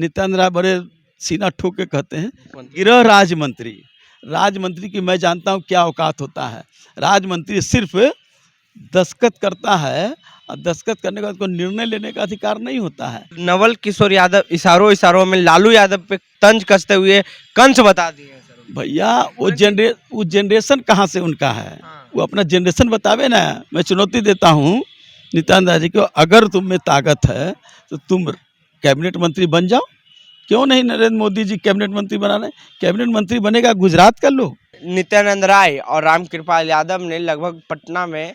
नित्यानंद राय बड़े सीना ठोक के कहते हैं गृह राज्य मंत्री। राज्य मंत्री की मैं जानता हूँ क्या औकात होता है। राज्य मंत्री सिर्फ दस्तखत करता है और दस्तखत करने के बाद कोई निर्णय लेने का अधिकार नहीं होता है। नवल किशोर यादव इशारों इशारों में लालू यादव पे तंज कसते हुए कंस बता दिए हैं सर। भैया वो जनरेशन कहाँ से उनका है, वो अपना जनरेशन बतावे ना। मैं चुनौती देता हूँ नित्यानंद राय जी को, अगर तुम में ताकत है तो तुम कैबिनेट मंत्री बन जाओ। क्यों नहीं नरेंद्र मोदी जी कैबिनेट मंत्री बना रहे? कैबिनेट मंत्री बनेगा गुजरात का लोग। नित्यानंद राय और रामकृपाल यादव ने लगभग पटना में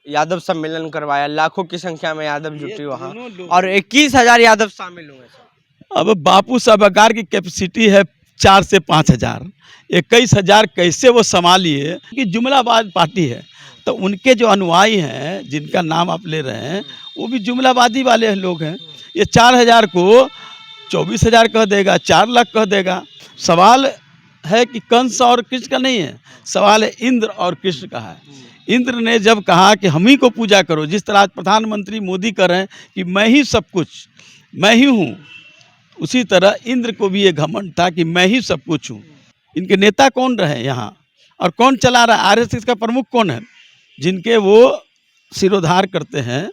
यादव सम्मेलन करवाया, लाखों की संख्या में यादव जुटी वहां और 21,000 यादव शामिल हुए सर। अब बापू सभागार की कैपेसिटी है 4 से 5,000, 21,000 कैसे वो संभालिए कि जुमलाबाज पार्टी है। तो उनके जो अनुयायी हैं जिनका नाम आप ले रहे हैं वो भी जुमलाबादी वाले लोग हैं। ये 4,000 को 24,000 कह देगा, 4 लाख कह देगा। सवाल है कि कंस और कृष्ण का नहीं है, सवाल है इंद्र और कृष्ण का है। इंद्र ने जब कहा कि हम ही को पूजा करो, जिस तरह आज प्रधानमंत्री मोदी कर रहे हैं कि मैं ही सब कुछ, मैं ही हूँ, उसी तरह इंद्र को भी ये घमंड था कि मैं ही सब कुछ हूँ। इनके नेता कौन रहे यहाँ और कौन चला रहा है? आरएसएस का प्रमुख कौन है जिनके वो सिरोधार करते हैं?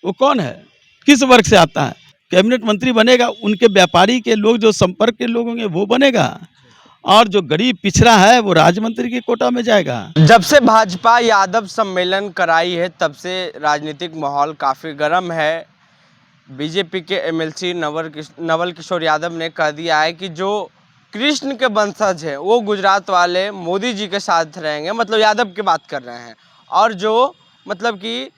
वो कौन है, किस वर्ग से आता है? कैबिनेट मंत्री बनेगा उनके व्यापारी के लोग, जो संपर्क के लोग होंगे वो बनेगा, और जो गरीब पिछड़ा है वो राज्य मंत्री के कोटा में जाएगा। जब से भाजपा यादव सम्मेलन कराई है तब से राजनीतिक माहौल काफ़ी गर्म है। बीजेपी के एमएलसी नवल किशोर यादव ने कह दिया है कि जो कृष्ण के वंशज है वो गुजरात वाले मोदी जी के साथ रहेंगे, मतलब यादव की बात कर रहे हैं, और जो मतलब कि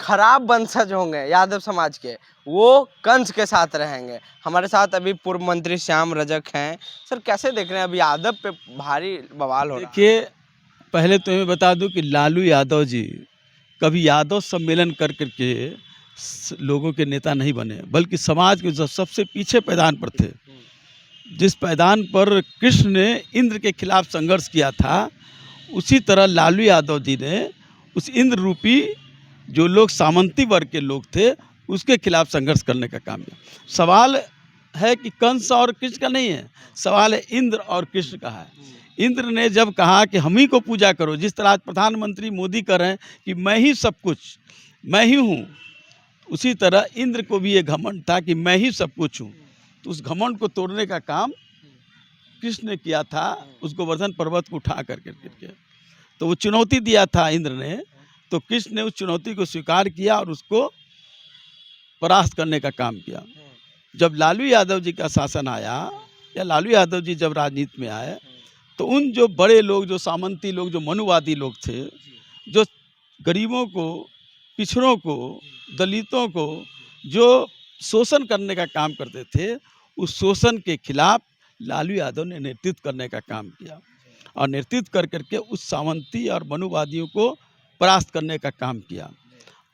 खराब वंशज होंगे यादव समाज के वो कंस के साथ रहेंगे। हमारे साथ अभी पूर्व मंत्री श्याम रजक हैं। सर कैसे देख रहे हैं, अभी यादव पे भारी बवाल हो रहा है? देखिए, पहले तो मैं बता दूं कि लालू यादव जी कभी यादव सम्मेलन कर करके लोगों के नेता नहीं बने, बल्कि समाज के जो सबसे पीछे पैदान पर थे। जिस पैदान पर कृष्ण ने इंद्र के खिलाफ संघर्ष किया था, उसी तरह लालू यादव जी ने उस इंद्र रूपी जो लोग सामंती वर्ग के लोग थे उसके खिलाफ संघर्ष करने का काम किया। सवाल है कि कंस और कृष्ण का नहीं है, सवाल है इंद्र और कृष्ण का है। इंद्र ने जब कहा कि हम ही को पूजा करो, जिस तरह आज प्रधानमंत्री मोदी कर रहे हैं कि मैं ही सब कुछ, मैं ही हूँ, उसी तरह इंद्र को भी ये घमंड था कि मैं ही सब कुछ हूँ। तो उस घमंड को तोड़ने का काम कृष्ण ने किया था, उस गोवर्धन पर्वत को उठा करके। तो वो चुनौती दिया था इंद्र ने, तो कृष्ण ने उस चुनौती को स्वीकार किया और उसको परास्त करने का काम किया। जब लालू यादव जी का शासन आया या लालू यादव जी जब राजनीति में आए, तो उन जो बड़े लोग, जो सामंती लोग, जो मनुवादी लोग थे, जो गरीबों को, पिछड़ों को, दलितों को जो शोषण करने का काम करते थे, उस शोषण के खिलाफ लालू यादव ने नेतृत्व करने का काम किया और नेतृत्व कर करके उस सामंती और मनुवादियों को परास्त करने का काम किया।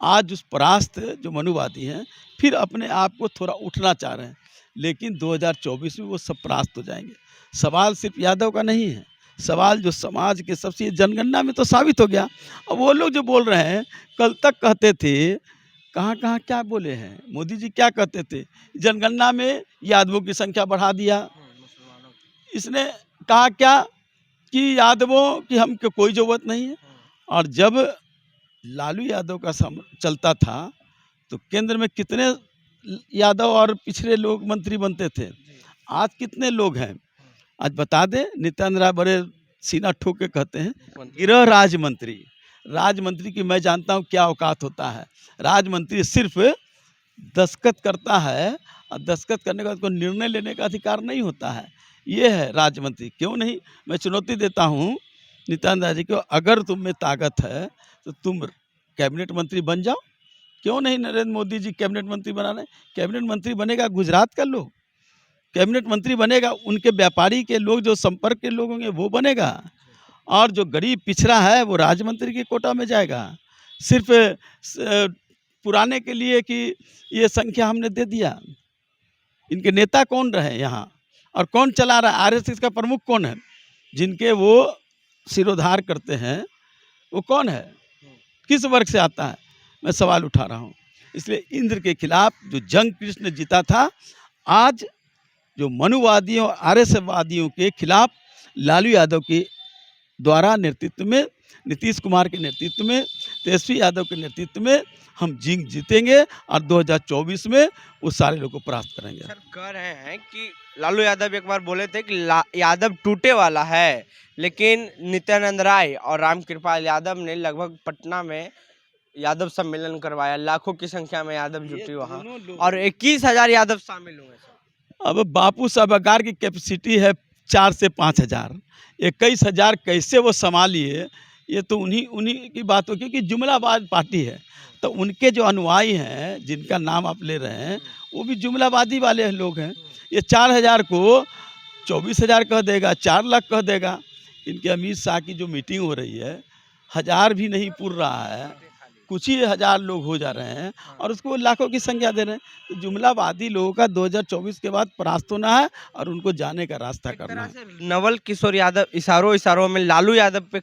आज उस परास्त जो मनुवादी हैं फिर अपने आप को थोड़ा उठना चाह रहे हैं, लेकिन 2024 में वो सब परास्त हो जाएंगे। सवाल सिर्फ यादव का नहीं है, सवाल जो समाज के सबसे जनगणना में तो साबित हो गया। अब वो लोग जो बोल रहे हैं, कल तक कहते थे, कहाँ कहाँ क्या बोले हैं मोदी जी, क्या कहते थे, जनगणना में यादवों की संख्या बढ़ा दिया। इसने कहा क्या कि यादवों की हमको कोई ज़रूरत नहीं है। और जब लालू यादव का चलता था तो केंद्र में कितने यादव और पिछड़े लोग मंत्री बनते थे, आज कितने लोग हैं? आज बता दें, नित्यानंद राय बड़े सीना ठोक के कहते हैं गृह राज्य मंत्री। राज्य मंत्री की मैं जानता हूँ क्या औकात होता है। राज्य मंत्री सिर्फ दस्तखत करता है और दस्तखत करने के बाद कोई निर्णय लेने का अधिकार नहीं होता है। ये है राज्य मंत्री। क्यों नहीं, मैं चुनौती देता हूँ नित्यानंद राय जी को, अगर तुम में ताकत है तो तुम कैबिनेट मंत्री बन जाओ। क्यों नहीं नरेंद्र मोदी जी कैबिनेट मंत्री बना रहे? कैबिनेट मंत्री बनेगा गुजरात का लोग, कैबिनेट मंत्री बनेगा उनके व्यापारी के लोग, जो संपर्क के लोग होंगे वो बनेगा, और जो गरीब पिछड़ा है वो राज्य मंत्री के कोटा में जाएगा। सिर्फ पुराने के लिए कि ये संख्या हमने दे दिया। इनके नेता कौन रहे यहाँ और कौन चला रहा है? आरएसएस का प्रमुख कौन है जिनके वो सिरोधार करते हैं? वो कौन है, किस वर्ग से आता है? मैं सवाल उठा रहा हूँ। इसलिए इंद्र के खिलाफ जो जंग कृष्ण ने जीता था, आज जो मनुवादियों आर्यवादियों के खिलाफ लालू यादव के द्वारा नेतृत्व में, नीतीश कुमार के नेतृत्व में, तेजस्वी यादव के नेतृत्व में हम जीतेंगे और 2024 में उस सारे लोग को परास्त करेंगे। सर कह रहे हैं कि लालू यादव एक बार बोले थे कि यादव टूटे वाला है, लेकिन नित्यानंद राय और रामकृपाल यादव ने लगभग पटना में यादव सम्मेलन करवाया, लाखों की संख्या में यादव जुटी वहां और 21,000 यादव शामिल हुए। अब बापू सभागार की कैपेसिटी है 4 से 5,000, 21,000 कैसे वो संभालिए, ये तो उन्हीं की बात हो, क्योंकि जुमलाबाज पार्टी है। तो उनके जो अनुयायी हैं जिनका नाम आप ले रहे हैं वो भी जुमलाबादी वाले लोग हैं। ये 4,000 को 24,000 कह देगा, 4 लाख कह देगा। इनके अमित शाह की जो मीटिंग हो रही है 1,000 भी नहीं पुर रहा है, कुछ ही 1,000 लोग हो जा रहे हैं और उसको लाखों की संख्या दे रहे हैं। तो जुमलावादी लोगों का 2024 के बाद परास्त होना है और उनको जाने का रास्ता करना है। नवल किशोर यादव इशारों में लालू यादव पे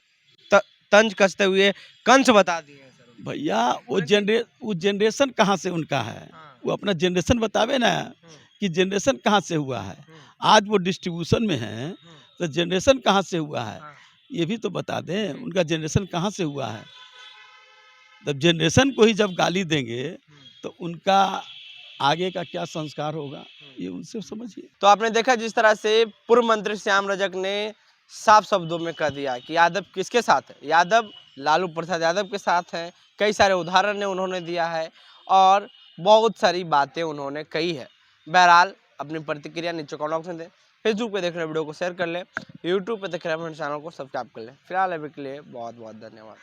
तंज कसते हुए कंस बता दिए हैं सर। भैया वो जनरेशन कहाँ से उनका है, वो अपना जनरेशन बतावे ना कि जनरेशन कहाँ से हुआ है। आज वो डिस्ट्रीब्यूशन में है तो जनरेशन कहाँ से हुआ है ये भी तो बता दें, उनका जनरेशन कहाँ से हुआ है। तब जनरेशन को ही जब गाली देंगे तो उनका आगे का क्या संस्कार होगा ये उनसे समझिए। तो आपने देखा जिस तरह से पूर्व मंत्री श्याम रजक ने साफ शब्दों में कह दिया कि यादव किसके साथ है, यादव लालू प्रसाद यादव के साथ हैं। कई सारे उदाहरण उन्होंने दिया है और बहुत सारी बातें उन्होंने कही है। बहरहाल अपनी प्रतिक्रिया नीचे कमेंट बॉक्स में दें। फेसबुक पे देख रहे वीडियो को शेयर कर लें, यूट्यूब पे देख रहे हैं चैनल को सब्सक्राइब कर लें। फिलहाल अभी के लिए बहुत बहुत धन्यवाद।